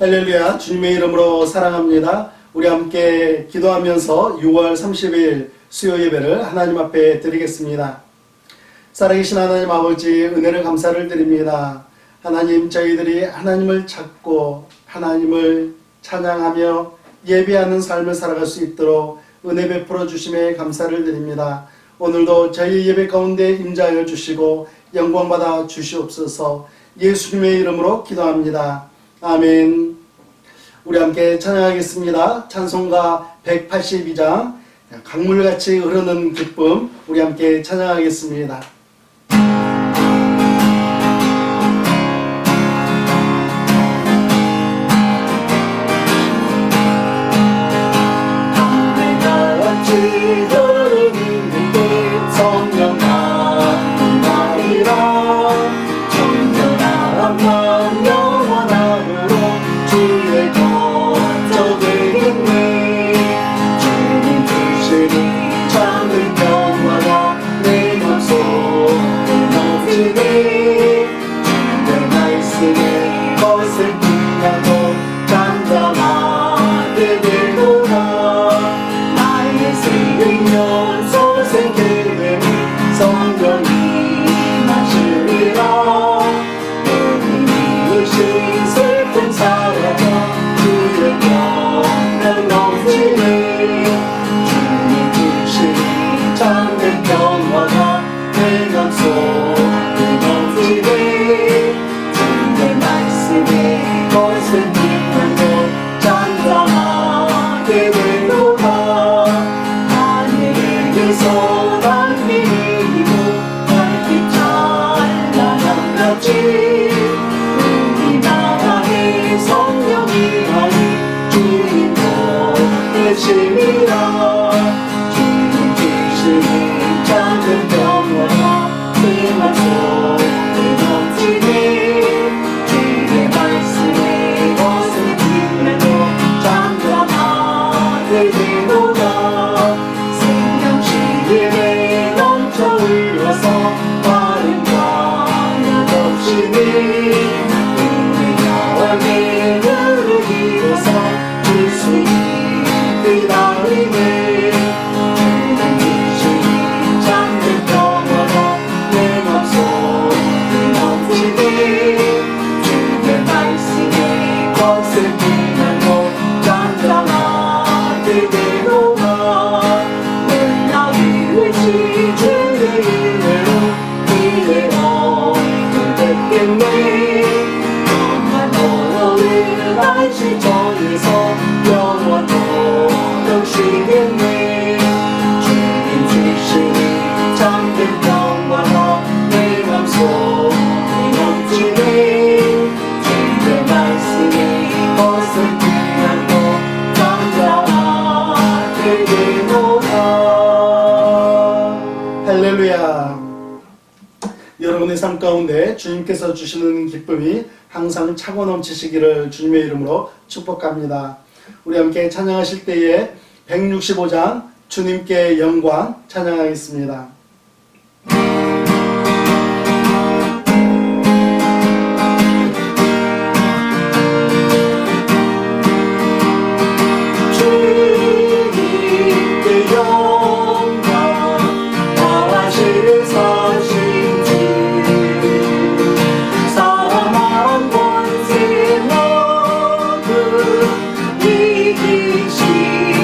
할렐루야, 주님의 이름으로 사랑합니다. 우리 함께 기도하면서 6월 30일 수요 예배를 하나님 앞에 드리겠습니다. 살아계신 하나님 아버지, 은혜를 감사를 드립니다. 하나님, 저희들이 하나님을 찾고 하나님을 찬양하며 예배하는 삶을 살아갈 수 있도록 은혜 베풀어 주심에 감사를 드립니다. 오늘도 저희 예배 가운데 임재하여 주시고 영광받아 주시옵소서. 예수님의 이름으로 기도합니다. 아멘. 우리 함께 찬양하겠습니다. 찬송가 182장 강물같이 흐르는 기쁨, 우리 함께 찬양하겠습니다. 여러분의 삶 가운데 주님께서 주시는 기쁨이 항상 차고 넘치시기를 주님의 이름으로 축복합니다. 우리 함께 찬양하실 때에 165장 주님께 영광 찬양하겠습니다.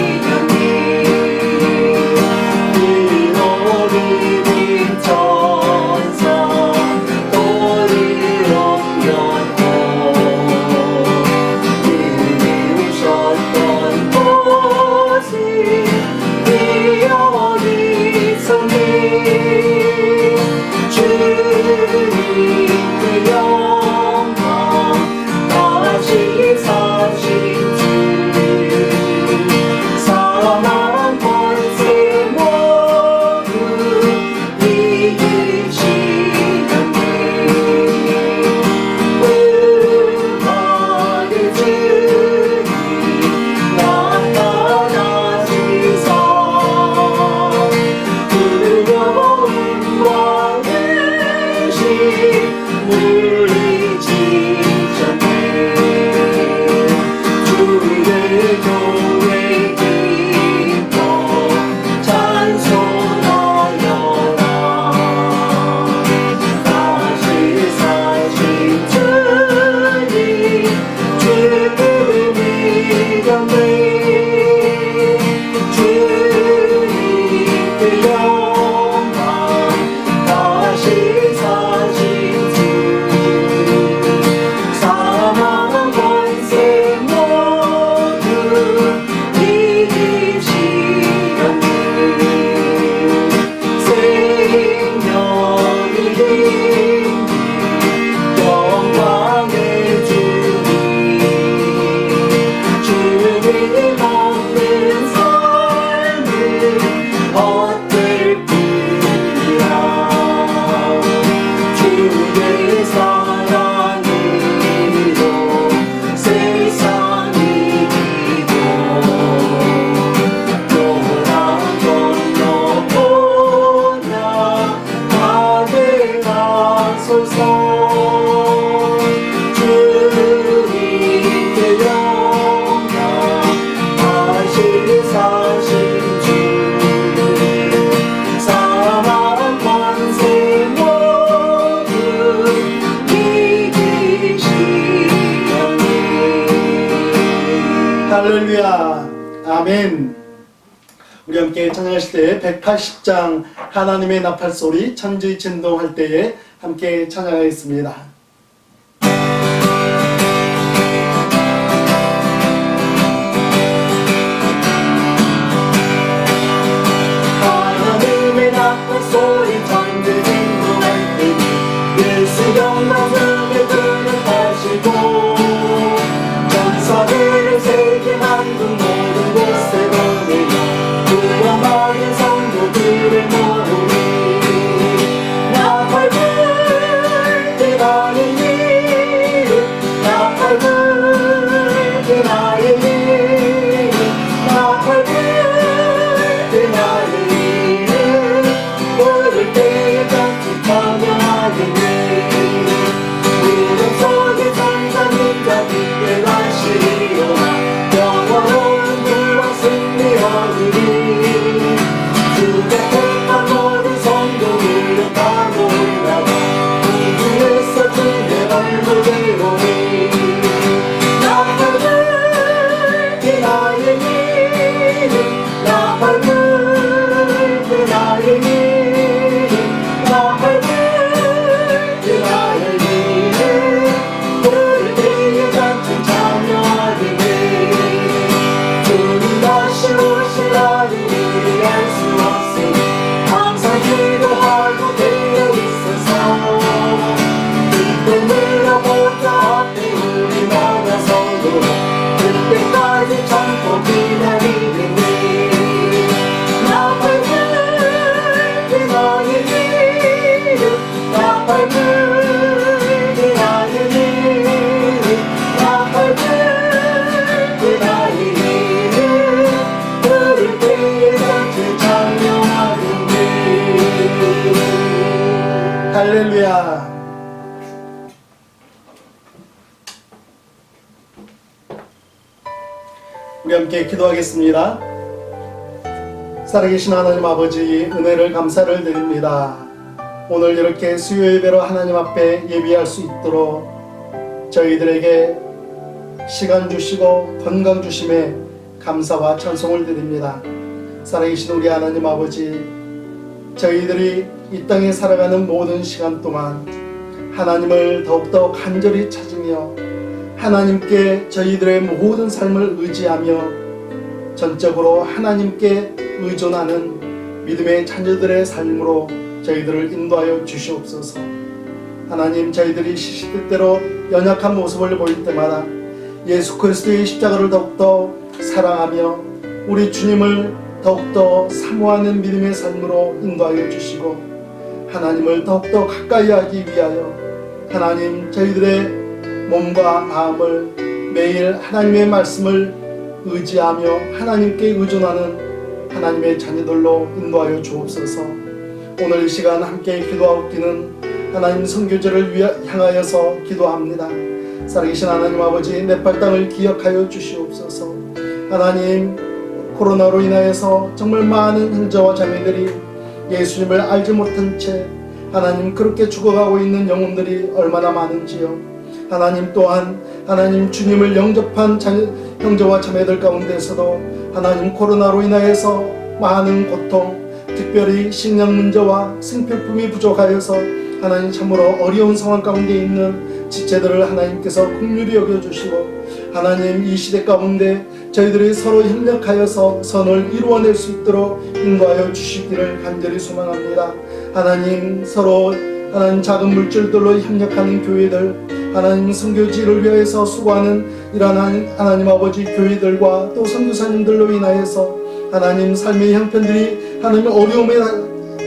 이기시려니 하소서. 주님께 영광 하시리 사신 주 사망 권세 모두 이기시려니. 할렐루야. 아멘. 우리 함께 찬양하실 때 180장 하나님의 나팔소리 천지 진동할 때에 함께 찬양하겠습니다. 하나님의 나팔소리 천지 진동할 때에 예수 영광을 드러나시고 전사들을 세계 만국 모든 곳에 보내며 구원받은 성도들을 모으니 나팔 불 때 나의 이름 나팔 불 때 나의 이름 나팔 불 때 나의 이름 부를 때에 같이 찬양하겠네. 구름 속에 천사님과 빛에 가시리로다 영원한 구원 승리 얻으리. 주가 택한 모든 성도들을 다 모이나봐 우주에서 주의 얼굴을 보니 나팔 불 때 나의 이름 나팔 불 때 나의 이름 나팔 불 때 나의 이름 부를 때에 같이 찬양하겠네. 주님 다시 오시라니 우리 알 수 없으니 항상 기도하고 되어 있어서 그때 물어보자 앞에 우리 나가서도 그때까지 참고 기다리겠네. 나팔 불 때 나의 이름 나팔 불 때 나의 이름 나팔 불 때 나의 이름 부를 때에 같이 찬양하겠네. 할렐루야. 우리 함께 기도하겠습니다. 살아계신 하나님 아버지, 은혜를 감사를 드립니다. 오늘 이렇게 수요 예배로 하나님 앞에 예비할 수 있도록 저희들에게 시간 주시고 건강 주심에 감사와 찬송을 드립니다. 살아계신 우리 하나님 아버지, 저희들이 이 땅에 살아가는 모든 시간 동안 하나님을 더욱더 간절히 찾으며 하나님께 저희들의 모든 삶을 의지하며 전적으로 하나님께 의존하는 믿음의 자녀들의 삶으로 저희들을 인도하여 주시옵소서. 하나님, 저희들이 시시때때로 연약한 모습을 보일 때마다 예수 그리스도의 십자가를 더욱더 사랑하며 우리 주님을 더욱더 사모하는 믿음의 삶으로 인도하여 주시고 하나님을 더욱더 가까이 하기 위하여 하나님, 저희들의 몸과 마음을 매일 하나님의 말씀을 의지하며 하나님께 의존하는 하나님의 자녀들로 인도하여 주옵소서. 오늘 이 시간 함께 기도하옵기는 하나님 선교제를 향하여서 기도합니다. 살아계신 하나님 아버지, 네팔 땅을 기억하여 주시옵소서. 하나님, 코로나로 인하여서 정말 많은 형제와 자매들이 예수님을 알지 못한 채 하나님 그렇게 죽어가고 있는 영혼들이 얼마나 많은지요. 하나님 또한 하나님 주님을 영접한 형제와 자매들 가운데서도 하나님 코로나로 인하여서 많은 고통, 특별히 식량 문제와 생필품이 부족하여서 하나님 참으로 어려운 상황 가운데 있는 지체들을 하나님께서 긍휼히 여겨주시고 하나님 이 시대 가운데 저희들이 서로 협력하여서 선을 이루어낼 수 있도록 인도하여 주시기를 간절히 소망합니다. 하나님 서로 하나님 작은 물질들로 협력하는 교회들, 하나님 선교지를 위해서 수고하는 이러한 하나님 아버지 교회들과 또 선교사님들로 인하여서 하나님 삶의 형편들이 하나님의 어려움에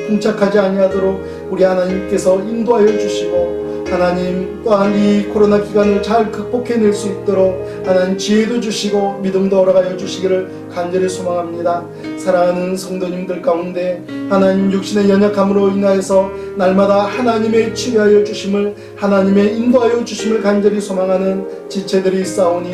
봉착하지 아니하도록 우리 하나님께서 인도하여 주시고 하나님 또한 이 코로나 기간을 잘 극복해낼 수 있도록 하나님 지혜도 주시고 믿음도 허락하여 주시기를 간절히 소망합니다. 사랑하는 성도님들 가운데 하나님 육신의 연약함으로 인하여서 날마다 하나님의 치유하여 주심을, 하나님의 인도하여 주심을 간절히 소망하는 지체들이 있사오니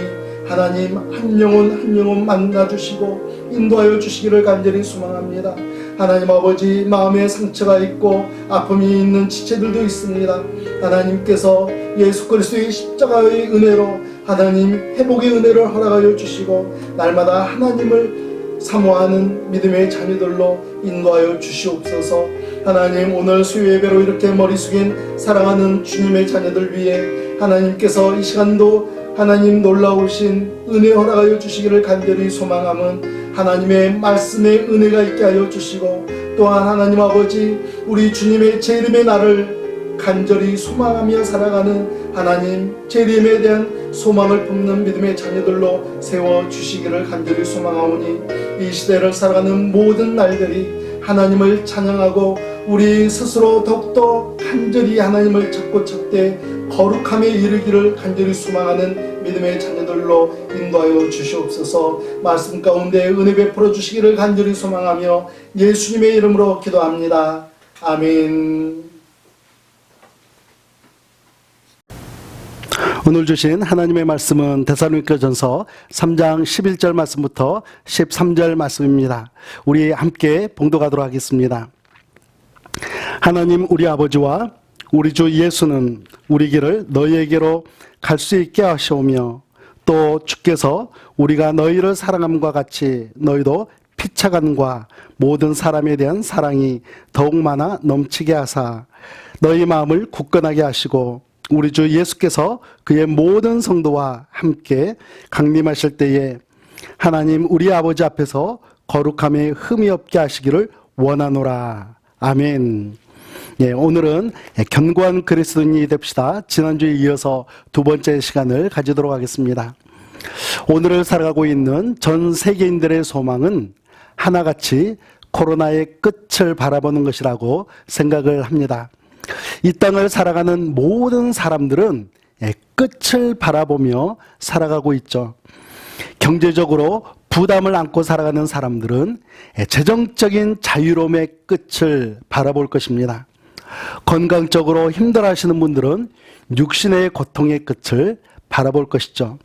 하나님 한 영혼 만나주시고 인도하여 주시기를 간절히 소망합니다. 하나님 아버지, 마음에 상처가 있고 아픔이 있는 지체들도 있습니다. 하나님께서 예수 그리스도의 십자가의 은혜로 하나님 회복의 은혜를 허락하여 주시고 날마다 하나님을 사모하는 믿음의 자녀들로 인도하여 주시옵소서. 하나님 오늘 수요 예배로 이렇게 머리 숙인 사랑하는 주님의 자녀들 위해 하나님께서 이 시간도 하나님 놀라우신 은혜 허락하여 주시기를 간절히 소망함은 하나님의 말씀의 은혜가 있게 하여 주시고 또한 하나님 아버지 우리 주님의 재림의 날을 간절히 소망하며 살아가는 하나님 재림에 대한 소망을 품는 믿음의 자녀들로 세워주시기를 간절히 소망하오니 이 시대를 살아가는 모든 날들이 하나님을 찬양하고 우리 스스로 더욱더 간절히 하나님을 찾되 거룩함에 이르기를 간절히 소망하는 믿음의 자녀들로 인도하여 주시옵소서. 말씀 가운데 은혜 베풀어 주시기를 간절히 소망하며 예수님의 이름으로 기도합니다. 아멘. 오늘 주신 하나님의 말씀은 데살로니가전서 3장 11절 말씀부터 13절 말씀입니다. 우리 함께 봉독하도록 하겠습니다. 하나님 우리 아버지와 우리 주 예수는 우리 길을 너희에게로 갈 수 있게 하시오며 또 주께서 우리가 너희를 사랑함과 같이 너희도 피차간과 모든 사람에 대한 사랑이 더욱 많아 넘치게 하사 너희 마음을 굳건하게 하시고 우리 주 예수께서 그의 모든 성도와 함께 강림하실 때에 하나님 우리 아버지 앞에서 거룩함에 흠이 없게 하시기를 원하노라. 아멘. 예, 오늘은 견고한 그리스도인이 됩시다. 지난주에 이어서 두 번째 시간을 가지도록 하겠습니다. 오늘을 살아가고 있는 전 세계인들의 소망은 하나같이 코로나의 끝을 바라보는 것이라고 생각을 합니다. 이 땅을 살아가는 모든 사람들은 끝을 바라보며 살아가고 있죠. 경제적으로 부담을 안고 살아가는 사람들은 재정적인 자유로움의 끝을 바라볼 것입니다. 건강적으로 힘들어하시는 분들은 육신의 고통의 끝을 바라볼 것이죠.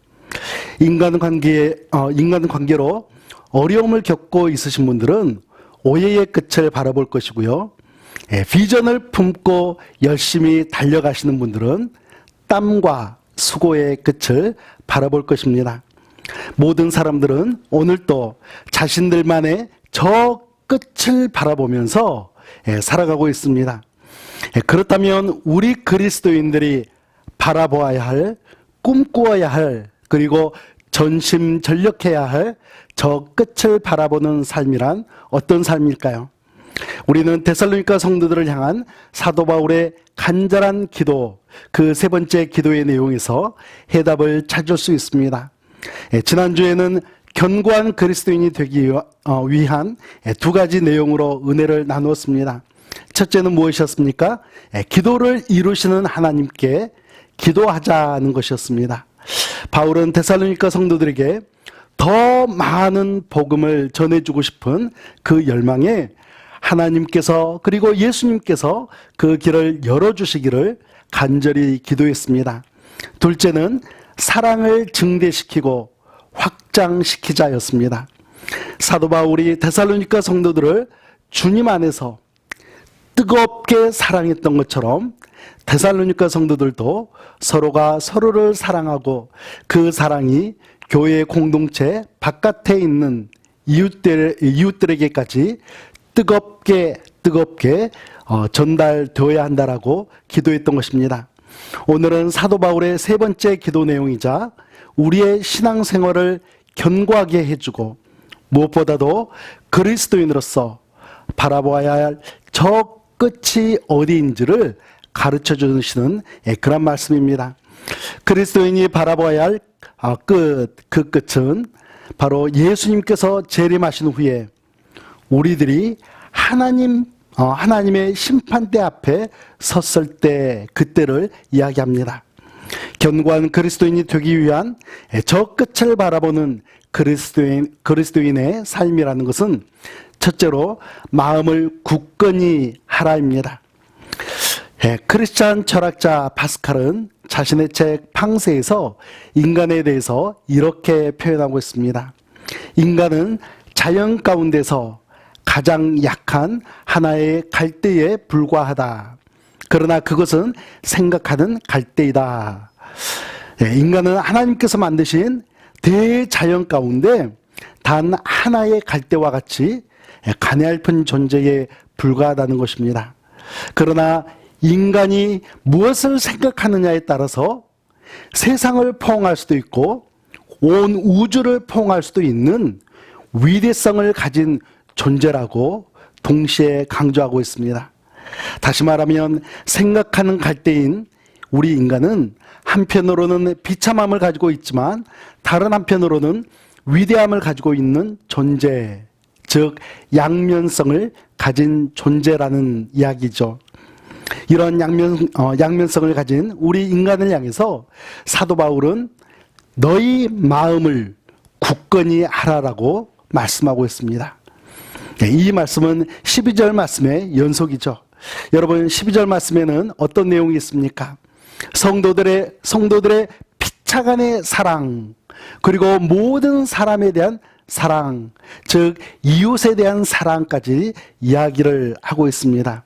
인간관계로 어려움을 겪고 있으신 분들은 오해의 끝을 바라볼 것이고요. 비전을 품고 열심히 달려가시는 분들은 땀과 수고의 끝을 바라볼 것입니다. 모든 사람들은 오늘도 자신들만의 저 끝을 바라보면서 살아가고 있습니다. 그렇다면 우리 그리스도인들이 바라보아야 할, 꿈꾸어야 할, 그리고 전심전력해야 할 저 끝을 바라보는 삶이란 어떤 삶일까요? 우리는 데살로니가 성도들을 향한 사도 바울의 간절한 기도, 그 세 번째 기도의 내용에서 해답을 찾을 수 있습니다. 지난주에는 견고한 그리스도인이 되기 위한 두 가지 내용으로 은혜를 나누었습니다. 첫째는 무엇이었습니까? 기도를 이루시는 하나님께 기도하자는 것이었습니다. 바울은 데살로니가 성도들에게 더 많은 복음을 전해주고 싶은 그 열망에 하나님께서 그리고 예수님께서 그 길을 열어주시기를 간절히 기도했습니다. 둘째는 사랑을 증대시키고 확장시키자였습니다. 사도 바울이 데살로니가 성도들을 주님 안에서 뜨겁게 사랑했던 것처럼 데살로니가 성도들도 서로가 서로를 사랑하고 그 사랑이 교회 공동체 바깥에 있는 이웃들에게까지 뜨겁게 전달되어야 한다라고 기도했던 것입니다. 오늘은 사도 바울의 세 번째 기도 내용이자 우리의 신앙생활을 견고하게 해주고 무엇보다도 그리스도인으로서 바라보아야 할 저 끝이 어디인지를 가르쳐 주시는 그런 말씀입니다. 그리스도인이 바라봐야 할 그 끝은 바로 예수님께서 재림하신 후에 우리들이 하나님 하나님의 심판대 앞에 섰을 때 그때를 이야기합니다. 견고한 그리스도인이 되기 위한 저 끝을 바라보는 그리스도인의 삶이라는 것은 첫째로 마음을 굳건히 하라입니다. 크리스찬 철학자 파스칼은 자신의 책 팡세에서 인간에 대해서 이렇게 표현하고 있습니다. 인간은 자연 가운데서 가장 약한 하나의 갈대에 불과하다. 그러나 그것은 생각하는 갈대이다. 인간은 하나님께서 만드신 대자연 가운데 단 하나의 갈대와 같이 가냘픈 존재에 불과하다는 것입니다. 그러나 인간이 무엇을 생각하느냐에 따라서 세상을 포옹할 수도 있고 온 우주를 포옹할 수도 있는 위대성을 가진 존재라고 동시에 강조하고 있습니다. 다시 말하면 생각하는 갈대인 우리 인간은 한편으로는 비참함을 가지고 있지만 다른 한편으로는 위대함을 가지고 있는 존재, 즉 양면성을 가진 존재라는 이야기죠. 이런 양면성을 가진 우리 인간을 향해서 사도 바울은 너희 마음을 굳건히 하라라고 말씀하고 있습니다. 이 말씀은 12절 말씀의 연속이죠. 여러분 12절 말씀에는 어떤 내용이 있습니까? 성도들의 피차간의 사랑, 그리고 모든 사람에 대한 사랑, 즉 이웃에 대한 사랑까지 이야기를 하고 있습니다.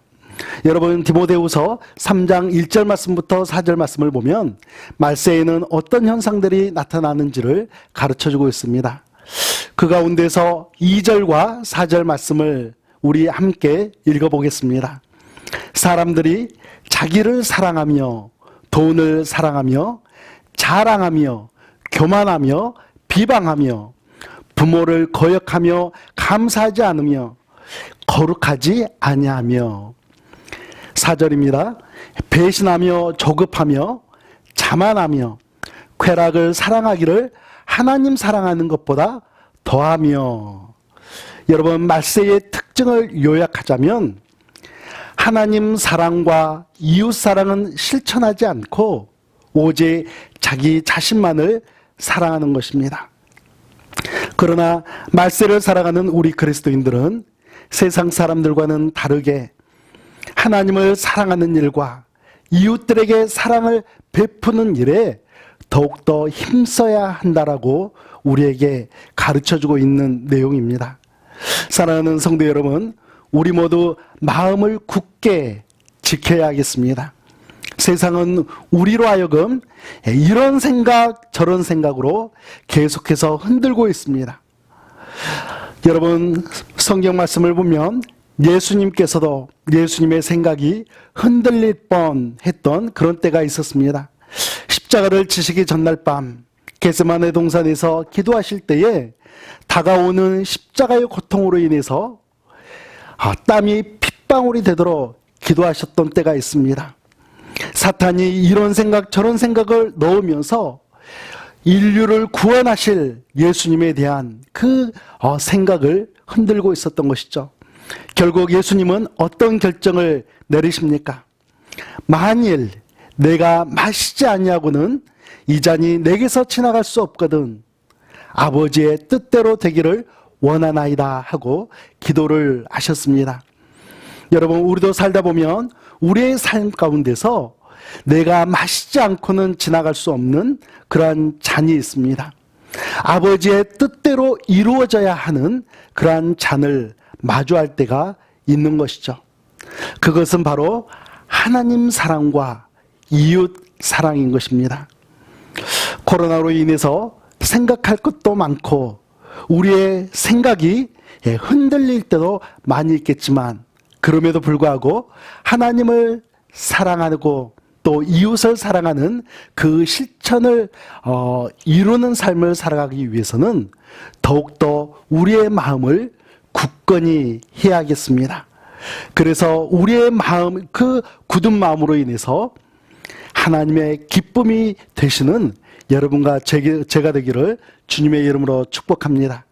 여러분 디모데후서 3장 1절 말씀부터 4절 말씀을 보면 말세에는 어떤 현상들이 나타나는지를 가르쳐주고 있습니다. 그 가운데서 2절과 4절 말씀을 우리 함께 읽어보겠습니다. 사람들이 자기를 사랑하며 돈을 사랑하며 자랑하며 교만하며 비방하며 부모를 거역하며 감사하지 않으며 거룩하지 아니하며 4절입니다. 배신하며 조급하며 자만하며 쾌락을 사랑하기를 하나님 사랑하는 것보다 더하며. 여러분 말세의 특징을 요약하자면 하나님 사랑과 이웃 사랑은 실천하지 않고 오직 자기 자신만을 사랑하는 것입니다. 그러나 말세를 살아가는 우리 그리스도인들은 세상 사람들과는 다르게 하나님을 사랑하는 일과 이웃들에게 사랑을 베푸는 일에 더욱더 힘써야 한다라고 우리에게 가르쳐주고 있는 내용입니다. 사랑하는 성도 여러분, 우리 모두 마음을 굳게 지켜야겠습니다. 세상은 우리로 하여금 이런 생각 저런 생각으로 계속해서 흔들고 있습니다. 여러분 성경 말씀을 보면 예수님께서도 예수님의 생각이 흔들릴 뻔했던 그런 때가 있었습니다. 십자가를 지시기 전날 밤 겟세마네 동산에서 기도하실 때에 다가오는 십자가의 고통으로 인해서 땀이 핏방울이 되도록 기도하셨던 때가 있습니다. 사탄이 이런 생각 저런 생각을 넣으면서 인류를 구원하실 예수님에 대한 그 생각을 흔들고 있었던 것이죠. 결국 예수님은 어떤 결정을 내리십니까? 만일 내가 마시지 아니하고는 이 잔이 내게서 지나갈 수 없거든 아버지의 뜻대로 되기를 원하나이다 하고 기도를 하셨습니다. 여러분 우리도 살다 보면 우리의 삶 가운데서 내가 마시지 않고는 지나갈 수 없는 그러한 잔이 있습니다. 아버지의 뜻대로 이루어져야 하는 그러한 잔을 마주할 때가 있는 것이죠. 그것은 바로 하나님 사랑과 이웃 사랑인 것입니다. 코로나로 인해서 생각할 것도 많고 우리의 생각이 흔들릴 때도 많이 있겠지만 그럼에도 불구하고 하나님을 사랑하고 또 이웃을 사랑하는 그 실천을 이루는 삶을 살아가기 위해서는 더욱더 우리의 마음을 굳건히 해야겠습니다. 그래서 우리의 마음, 그 굳은 마음으로 인해서 하나님의 기쁨이 되시는 여러분과 제가 되기를 주님의 이름으로 축복합니다.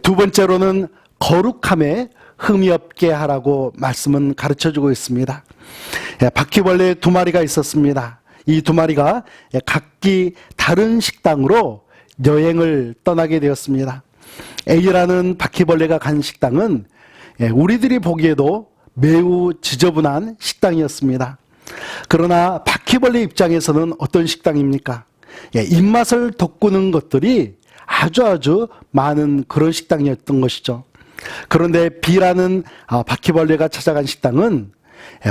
두 번째로는 거룩함에 흠이 없게 하라고 말씀은 가르쳐주고 있습니다. 바퀴벌레 2마리가 있었습니다. 이 2마리가 각기 다른 식당으로 여행을 떠나게 되었습니다. A라는 바퀴벌레가 간 식당은 우리들이 보기에도 매우 지저분한 식당이었습니다. 그러나 바퀴벌레 입장에서는 어떤 식당입니까? 입맛을 돋구는 것들이 아주 많은 그런 식당이었던 것이죠. 그런데 B라는 바퀴벌레가 찾아간 식당은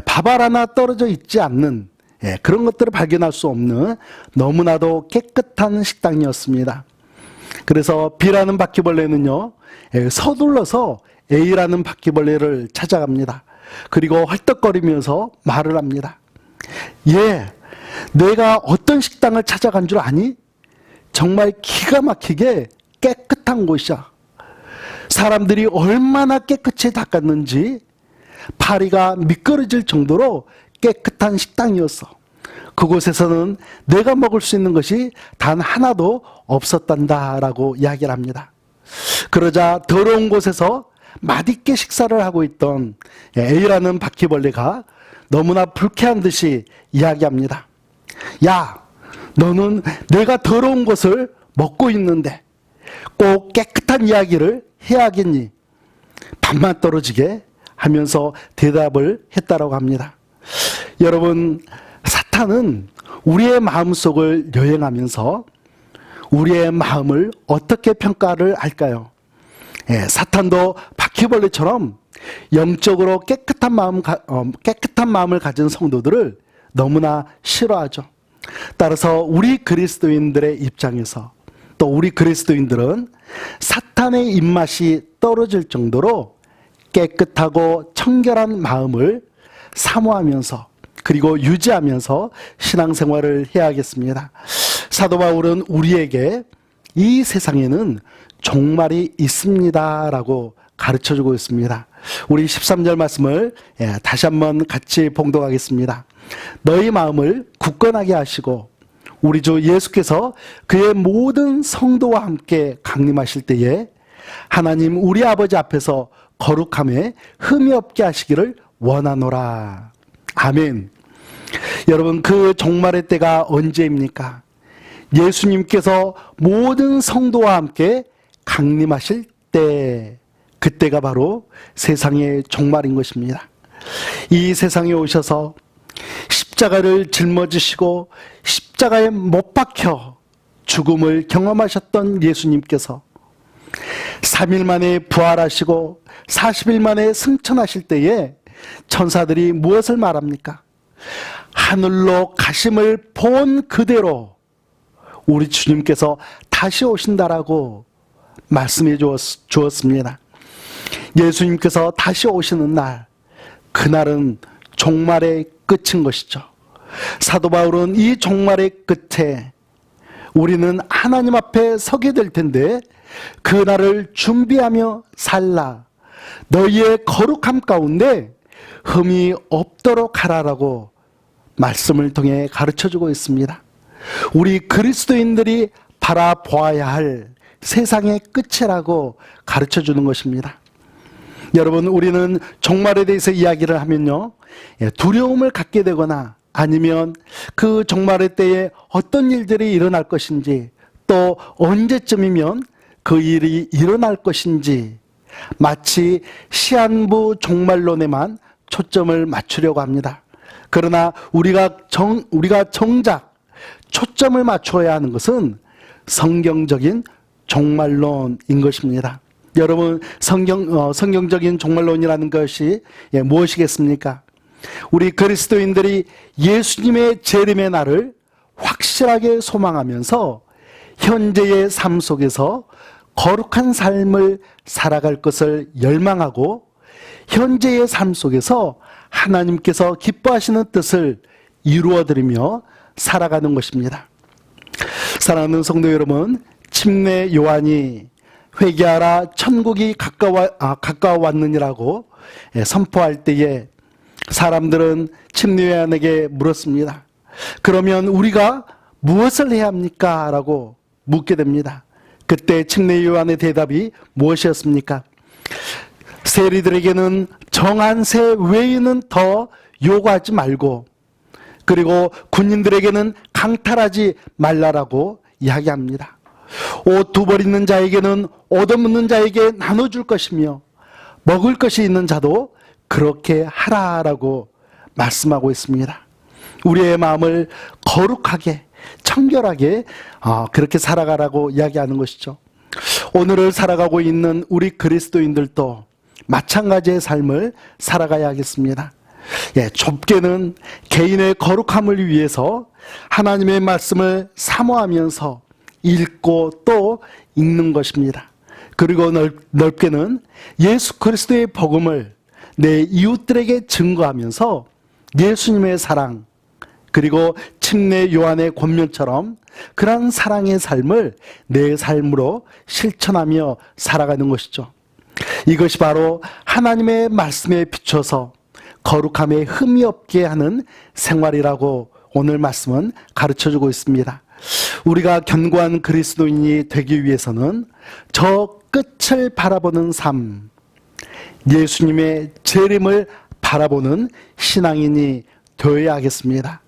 밥알 하나 떨어져 있지 않는 그런 것들을 발견할 수 없는 너무나도 깨끗한 식당이었습니다. 그래서 B라는 바퀴벌레는요, 서둘러서 A라는 바퀴벌레를 찾아갑니다. 그리고 헐떡거리면서 말을 합니다. 내가 어떤 식당을 찾아간 줄 아니? 정말 기가 막히게 깨끗한 곳이야. 사람들이 얼마나 깨끗이 닦았는지 파리가 미끄러질 정도로 깨끗한 식당이었어. 그곳에서는 내가 먹을 수 있는 것이 단 하나도 없었단다라고 이야기를 합니다. 그러자 더러운 곳에서 맛있게 식사를 하고 있던 A라는 바퀴벌레가 너무나 불쾌한 듯이 이야기합니다. 야, 너는 내가 더러운 것을 먹고 있는데 꼭 깨끗한 이야기를 해야겠니? 밥만 떨어지게 하면서 대답을 했다라고 합니다. 여러분, 사탄은 우리의 마음속을 여행하면서 우리의 마음을 어떻게 평가를 할까요? 사탄도 바퀴벌레처럼 영적으로 깨끗한 마음을 가진 성도들을 너무나 싫어하죠. 따라서 우리 그리스도인들의 입장에서 또 우리 그리스도인들은 사탄의 입맛이 떨어질 정도로 깨끗하고 청결한 마음을 사모하면서 그리고 유지하면서 신앙생활을 해야겠습니다. 사도 바울은 우리에게 이 세상에는 종말이 있습니다라고 가르쳐주고 있습니다. 우리 13절 말씀을 다시 한번 같이 봉독하겠습니다. 너희 마음을 굳건하게 하시고 우리 주 예수께서 그의 모든 성도와 함께 강림하실 때에 하나님 우리 아버지 앞에서 거룩함에 흠이 없게 하시기를 원하노라. 아멘. 여러분, 그 종말의 때가 언제입니까? 예수님께서 모든 성도와 함께 강림하실 때, 그때가 바로 세상의 종말인 것입니다. 이 세상에 오셔서 십자가를 짊어지시고 십자가에 못 박혀 죽음을 경험하셨던 예수님께서 3일 만에 부활하시고 40일 만에 승천하실 때에 천사들이 무엇을 말합니까? 하늘로 가심을 본 그대로 우리 주님께서 다시 오신다라고 말씀해 주었습니다. 예수님께서 다시 오시는 날, 그날은 종말의 끝인 것이죠. 사도 바울은 이 종말의 끝에 우리는 하나님 앞에 서게 될 텐데 그날을 준비하며 살라. 너희의 거룩함 가운데 흠이 없도록 하라라고 말씀을 통해 가르쳐주고 있습니다. 우리 그리스도인들이 바라보아야 할 세상의 끝이라고 가르쳐주는 것입니다. 여러분, 우리는 종말에 대해서 이야기를 하면요, 두려움을 갖게 되거나 아니면 그 종말의 때에 어떤 일들이 일어날 것인지 또 언제쯤이면 그 일이 일어날 것인지 마치 시한부 종말론에만 초점을 맞추려고 합니다. 그러나 우리가 정작 초점을 맞춰야 하는 것은 성경적인 종말론인 것입니다. 여러분, 성경적인 종말론이라는 것이 무엇이겠습니까? 우리 그리스도인들이 예수님의 재림의 날을 확실하게 소망하면서 현재의 삶 속에서 거룩한 삶을 살아갈 것을 열망하고 현재의 삶 속에서 하나님께서 기뻐하시는 뜻을 이루어드리며 살아가는 것입니다. 사랑하는 성도 여러분, 침례 요한이 회개하라 천국이 가까워왔느니라고 선포할 때에 사람들은 침례 요한에게 물었습니다. 그러면 우리가 무엇을 해야 합니까? 라고 묻게 됩니다. 그때 침례 요한의 대답이 무엇이었습니까? 세리들에게는 정한 새 외에는 더 요구하지 말고, 그리고 군인들에게는 강탈하지 말라라고 이야기합니다. 옷 두 벌 있는 자에게는 옷 없는 자에게 나눠줄 것이며 먹을 것이 있는 자도 그렇게 하라라고 말씀하고 있습니다. 우리의 마음을 거룩하게 청결하게 그렇게 살아가라고 이야기하는 것이죠. 오늘을 살아가고 있는 우리 그리스도인들도 마찬가지의 삶을 살아가야겠습니다. 좁게는 개인의 거룩함을 위해서 하나님의 말씀을 사모하면서 읽고 또 읽는 것입니다. 그리고 넓게는 예수 그리스도의 복음을 내 이웃들에게 증거하면서 예수님의 사랑, 그리고 침례 요한의 권면처럼 그러한 사랑의 삶을 내 삶으로 실천하며 살아가는 것이죠. 이것이 바로 하나님의 말씀에 비춰서 거룩함에 흠이 없게 하는 생활이라고 오늘 말씀은 가르쳐주고 있습니다. 우리가 견고한 그리스도인이 되기 위해서는 저 끝을 바라보는 삶, 예수님의 재림을 바라보는 신앙인이 되어야 하겠습니다.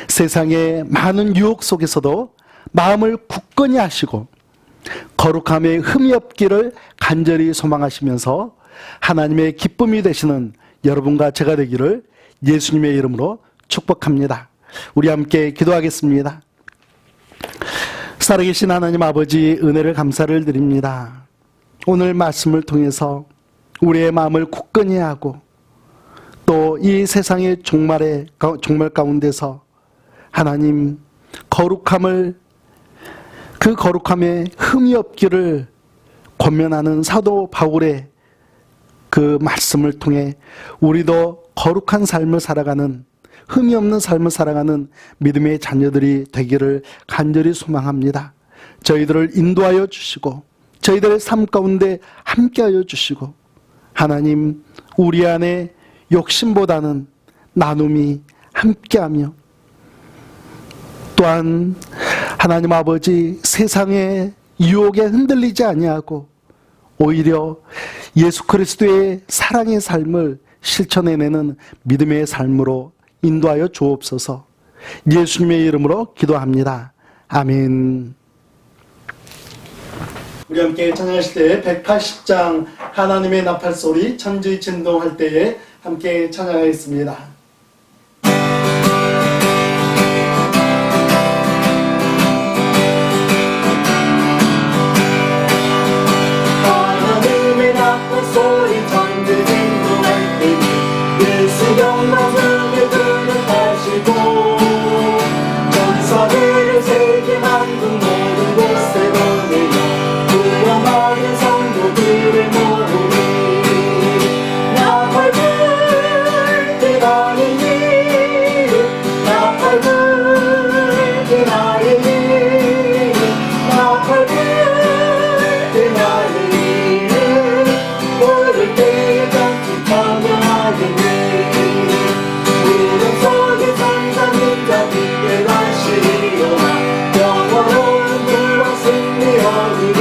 세상의 많은 유혹 속에서도 마음을 굳건히 하시고 거룩함에 흠이 없기를 간절히 소망하시면서 하나님의 기쁨이 되시는 여러분과 제가 되기를 예수님의 이름으로 축복합니다. 우리 함께 기도하겠습니다. 살아계신 하나님 아버지, 은혜를 감사를 드립니다. 오늘 말씀을 통해서 우리의 마음을 굳건히 하고 또 이 세상의 종말 가운데서 하나님 거룩함을, 그 거룩함에 흠이 없기를 권면하는 사도 바울의 그 말씀을 통해 우리도 거룩한 삶을 살아가는, 흠이 없는 삶을 살아가는 믿음의 자녀들이 되기를 간절히 소망합니다. 저희들을 인도하여 주시고 저희들의 삶 가운데 함께하여 주시고, 하나님 우리 안에 욕심보다는 나눔이 함께하며, 또한 하나님 아버지 세상의 유혹에 흔들리지 아니하고 오히려 예수 그리스도의 사랑의 삶을 실천해내는 믿음의 삶으로 인도하여 주옵소서. 예수님의 이름으로 기도합니다. 아멘. 우리 함께 찬양하실 때 180장 하나님의 나팔소리 천지 진동할 때에 함께 찬양하겠습니다. 하나님의 나팔소리 천지 진동할 때에 예수 영광을 드러내시고 전사들을 세계 만국 모든 곳에 보내며 구원받은 성도들을 모으니 나팔 불 때 나의 이름, 나팔 불 때 나의 이름, 나팔 불 때 나의 이름, 부를 때에 같이 찬양하겠네. 구름 속에 산산인 자 빛에 가시리로다. 영원한 불과 승리 얻으리.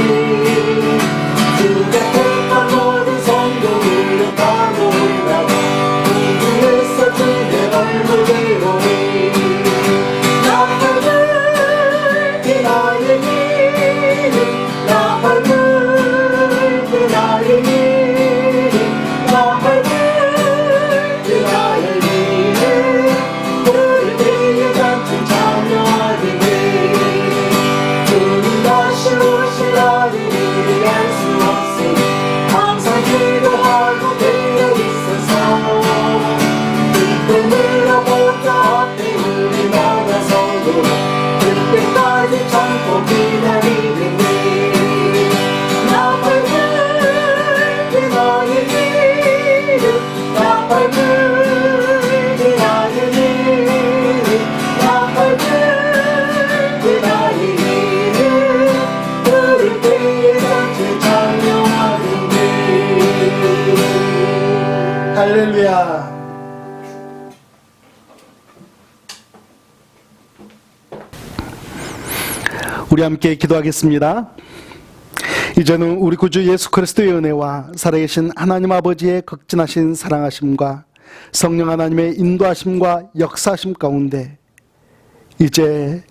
주가 택한 모든 성도들을 다 모이나가 우주에서 주의 얼굴을 보니 나팔 불 때 나의 이름, 나팔 불 때 나의 이름, 나팔 불 때 나의 이름, 부를 때에 같이 찬양하리니 주님 다시 오실 날이 우리 알 수 없으니 항상 기도하고 깨어 있어서 그때 물어보자 앞에 우리 나가서도 그때까지 참고 기다리겠네. 나팔 불 때 나의 이름, 나팔 불 때 나의 이름, 나팔 불 때 나의 이름, 부를 때에 같이 찬양하겠네. 할렐루야. 우리 함께 기도하겠습니다. 이제는 우리 구주 예수 그리스도의 은혜와 살아계신 하나님 아버지의 극진하신 사랑하심과 성령 하나님의 인도하심과 역사하심 가운데 이제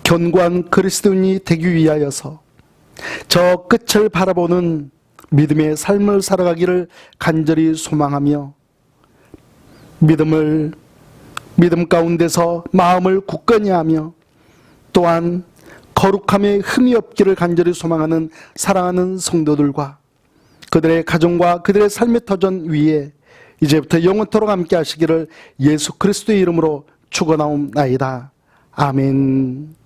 견고한 그리스도인이 되기 위하여서 저 끝을 바라보는 믿음의 삶을 살아가기를 간절히 소망하며 믿음 가운데서 마음을 굳건히 하며 또한 거룩함에 흠이 없기를 간절히 소망하는 사랑하는 성도들과 그들의 가정과 그들의 삶의 터전 위에 이제부터 영원토록 함께 하시기를 예수 그리스도의 이름으로 축원하옵나이다. 아멘.